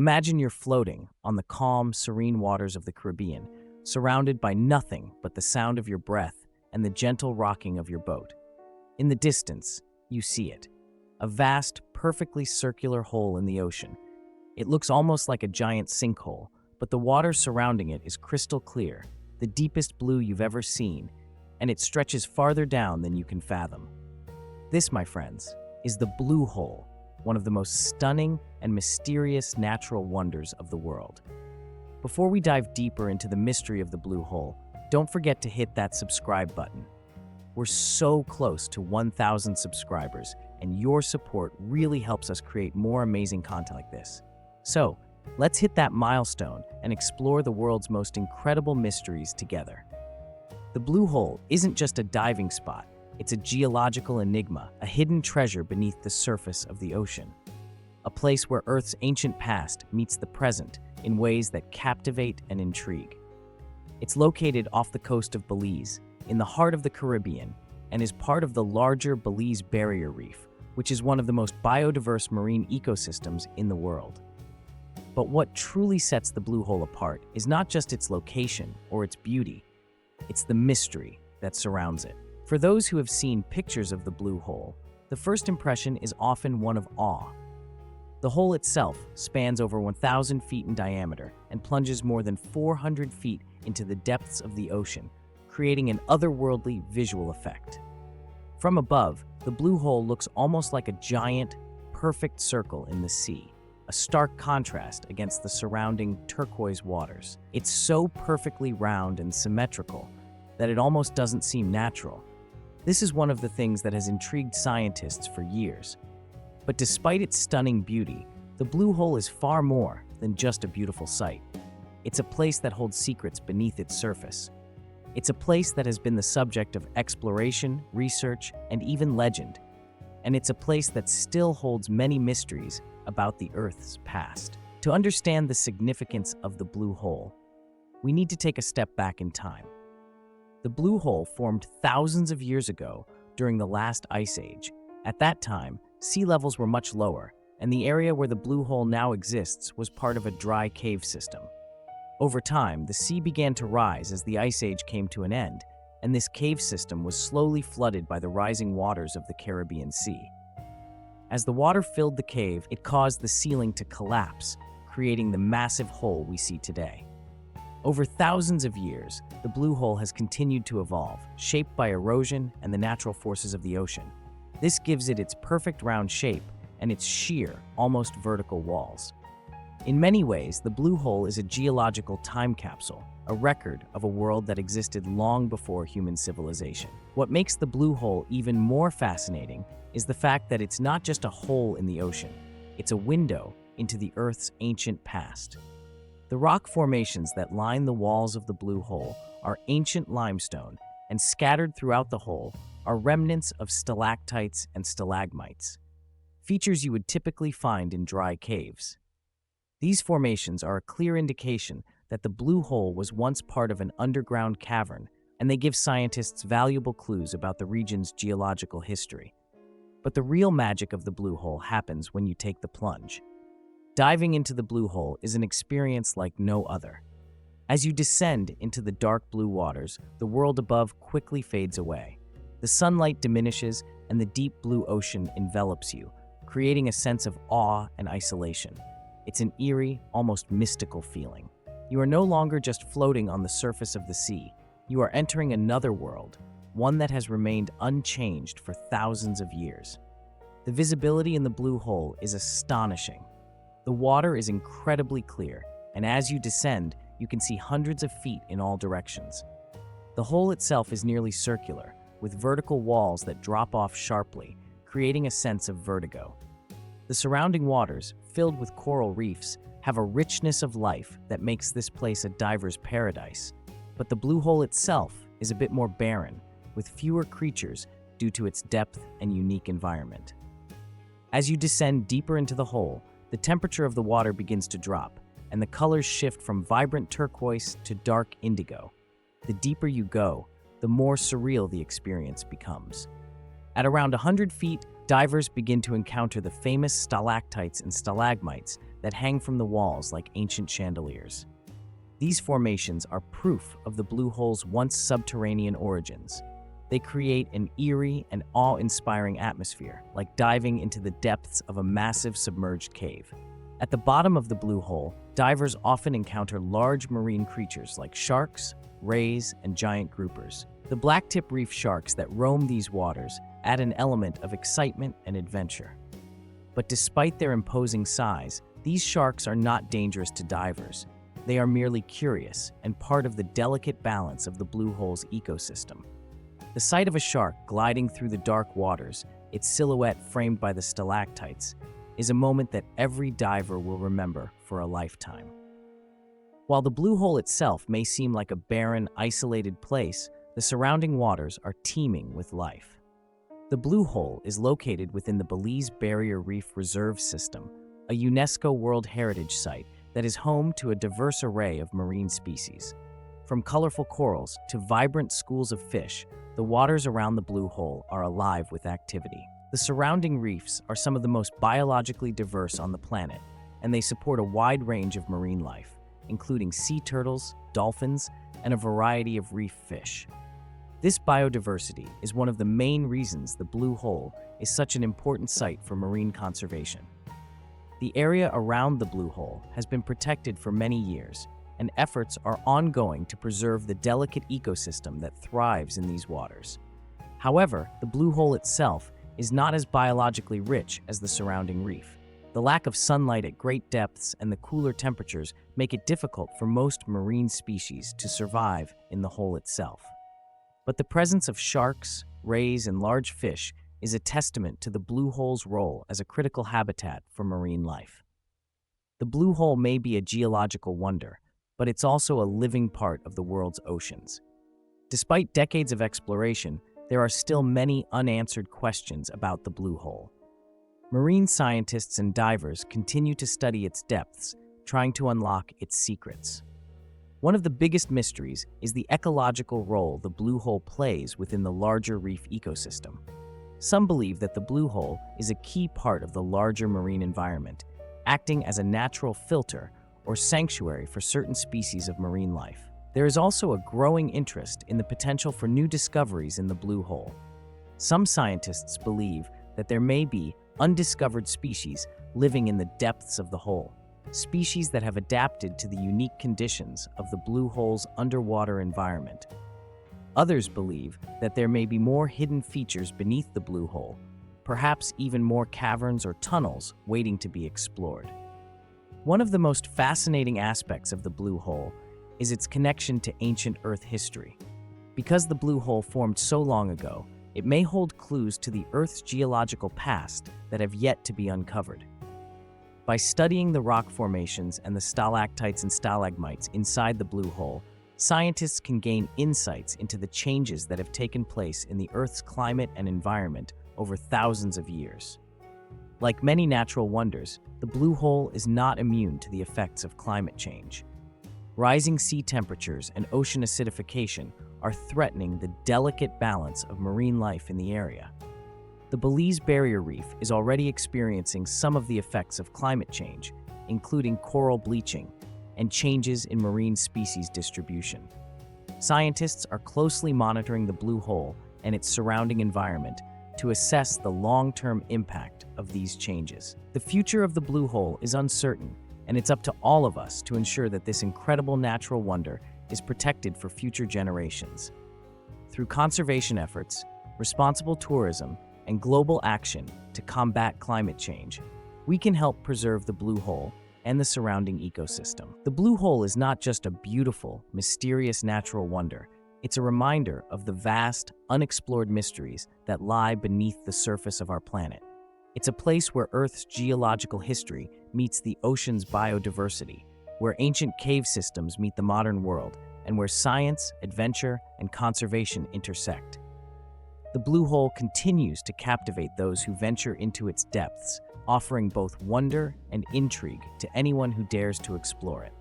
Imagine you're floating on the calm, serene waters of the Caribbean, surrounded by nothing but the sound of your breath and the gentle rocking of your boat. In the distance, you see it, a vast, perfectly circular hole in the ocean. It looks almost like a giant sinkhole, but the water surrounding it is crystal clear, the deepest blue you've ever seen, and it stretches farther down than you can fathom. This, my friends, is the blue hole, one of the most stunning and mysterious natural wonders of the world. Before we dive deeper into the mystery of the blue hole, don't forget to hit that subscribe button. We're so close to 1,000 subscribers, and your support really helps us create more amazing content like this. So, let's hit that milestone and explore the world's most incredible mysteries together. The blue hole isn't just a diving spot, it's a geological enigma, a hidden treasure beneath the surface of the ocean. A place where Earth's ancient past meets the present in ways that captivate and intrigue. It's located off the coast of Belize, in the heart of the Caribbean, and is part of the larger Belize Barrier Reef, which is one of the most biodiverse marine ecosystems in the world. But what truly sets the blue hole apart is not just its location or its beauty, it's the mystery that surrounds it. For those who have seen pictures of the blue hole, the first impression is often one of awe. The hole itself spans over 1,000 feet in diameter and plunges more than 400 feet into the depths of the ocean, creating an otherworldly visual effect. From above, the blue hole looks almost like a giant, perfect circle in the sea, a stark contrast against the surrounding turquoise waters. It's so perfectly round and symmetrical that it almost doesn't seem natural. This is one of the things that has intrigued scientists for years. But despite its stunning beauty, the blue hole is far more than just a beautiful sight. It's a place that holds secrets beneath its surface. It's a place that has been the subject of exploration, research, and even legend. And it's a place that still holds many mysteries about the Earth's past. To understand the significance of the blue hole, we need to take a step back in time. The blue hole formed thousands of years ago during the last ice age. At that time, sea levels were much lower, and the area where the blue hole now exists was part of a dry cave system. Over time, the sea began to rise as the ice age came to an end, and this cave system was slowly flooded by the rising waters of the Caribbean Sea. As the water filled the cave, it caused the ceiling to collapse, creating the massive hole we see today. Over thousands of years, the blue hole has continued to evolve, shaped by erosion and the natural forces of the ocean. This gives it its perfect round shape and its sheer, almost vertical walls. In many ways, the blue hole is a geological time capsule, a record of a world that existed long before human civilization. What makes the blue hole even more fascinating is the fact that it's not just a hole in the ocean, it's a window into the Earth's ancient past. The rock formations that line the walls of the blue hole are ancient limestone, and scattered throughout the hole are remnants of stalactites and stalagmites, features you would typically find in dry caves. These formations are a clear indication that the blue hole was once part of an underground cavern, and they give scientists valuable clues about the region's geological history. But the real magic of the blue hole happens when you take the plunge. Diving into the blue hole is an experience like no other. As you descend into the dark blue waters, the world above quickly fades away. The sunlight diminishes and the deep blue ocean envelops you, creating a sense of awe and isolation. It's an eerie, almost mystical feeling. You are no longer just floating on the surface of the sea. You are entering another world, one that has remained unchanged for thousands of years. The visibility in the blue hole is astonishing. The water is incredibly clear, and as you descend, you can see hundreds of feet in all directions. The hole itself is nearly circular, with vertical walls that drop off sharply, creating a sense of vertigo. The surrounding waters, filled with coral reefs, have a richness of life that makes this place a diver's paradise. But the blue hole itself is a bit more barren, with fewer creatures due to its depth and unique environment. As you descend deeper into the hole, the temperature of the water begins to drop, and the colors shift from vibrant turquoise to dark indigo. The deeper you go, the more surreal the experience becomes. At around 100 feet, divers begin to encounter the famous stalactites and stalagmites that hang from the walls like ancient chandeliers. These formations are proof of the blue hole's once subterranean origins. They create an eerie and awe-inspiring atmosphere, like diving into the depths of a massive submerged cave. At the bottom of the blue hole, divers often encounter large marine creatures like sharks, rays, and giant groupers. The blacktip reef sharks that roam these waters add an element of excitement and adventure. But despite their imposing size, these sharks are not dangerous to divers. They are merely curious and part of the delicate balance of the blue hole's ecosystem. The sight of a shark gliding through the dark waters, its silhouette framed by the stalactites, is a moment that every diver will remember for a lifetime. While the blue hole itself may seem like a barren, isolated place, the surrounding waters are teeming with life. The blue hole is located within the Belize Barrier Reef Reserve System, a UNESCO World Heritage Site that is home to a diverse array of marine species. From colorful corals to vibrant schools of fish, the waters around the blue hole are alive with activity. The surrounding reefs are some of the most biologically diverse on the planet, and they support a wide range of marine life, including sea turtles, dolphins, and a variety of reef fish. This biodiversity is one of the main reasons the blue hole is such an important site for marine conservation. The area around the blue hole has been protected for many years, and efforts are ongoing to preserve the delicate ecosystem that thrives in these waters. However, the blue hole itself is not as biologically rich as the surrounding reef. The lack of sunlight at great depths and the cooler temperatures make it difficult for most marine species to survive in the hole itself. But the presence of sharks, rays, and large fish is a testament to the blue hole's role as a critical habitat for marine life. The blue hole may be a geological wonder, but it's also a living part of the world's oceans. Despite decades of exploration, there are still many unanswered questions about the blue hole. Marine scientists and divers continue to study its depths, trying to unlock its secrets. One of the biggest mysteries is the ecological role the blue hole plays within the larger reef ecosystem. Some believe that the blue hole is a key part of the larger marine environment, acting as a natural filter or sanctuary for certain species of marine life. There is also a growing interest in the potential for new discoveries in the blue hole. Some scientists believe that there may be undiscovered species living in the depths of the hole, species that have adapted to the unique conditions of the blue hole's underwater environment. Others believe that there may be more hidden features beneath the blue hole, perhaps even more caverns or tunnels waiting to be explored. One of the most fascinating aspects of the blue hole is its connection to ancient Earth history. Because the blue hole formed so long ago, it may hold clues to the Earth's geological past that have yet to be uncovered. By studying the rock formations and the stalactites and stalagmites inside the blue hole, scientists can gain insights into the changes that have taken place in the Earth's climate and environment over thousands of years. Like many natural wonders, the blue hole is not immune to the effects of climate change. Rising sea temperatures and ocean acidification are threatening the delicate balance of marine life in the area. The Belize Barrier Reef is already experiencing some of the effects of climate change, including coral bleaching and changes in marine species distribution. Scientists are closely monitoring the blue hole and its surrounding environment to assess the long-term impact of these changes. The future of the blue hole is uncertain, and it's up to all of us to ensure that this incredible natural wonder is protected for future generations. Through conservation efforts, responsible tourism, and global action to combat climate change, we can help preserve the blue hole and the surrounding ecosystem. The blue hole is not just a beautiful, mysterious natural wonder. It's a reminder of the vast, unexplored mysteries that lie beneath the surface of our planet. It's a place where Earth's geological history meets the ocean's biodiversity, where ancient cave systems meet the modern world, and where science, adventure, and conservation intersect. The blue hole continues to captivate those who venture into its depths, offering both wonder and intrigue to anyone who dares to explore it.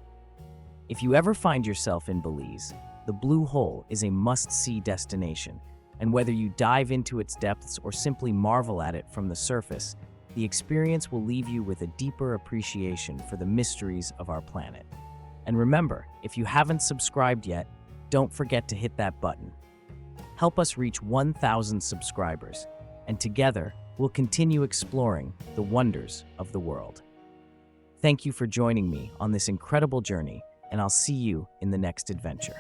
If you ever find yourself in Belize, the blue hole is a must-see destination, and whether you dive into its depths or simply marvel at it from the surface, The experience will leave you with a deeper appreciation for the mysteries of our planet. And remember, if you haven't subscribed yet, don't forget to hit that button. Help us reach 1,000 subscribers, and together we'll continue exploring the wonders of the world. Thank you for joining me on this incredible journey, and I'll see you in the next adventure.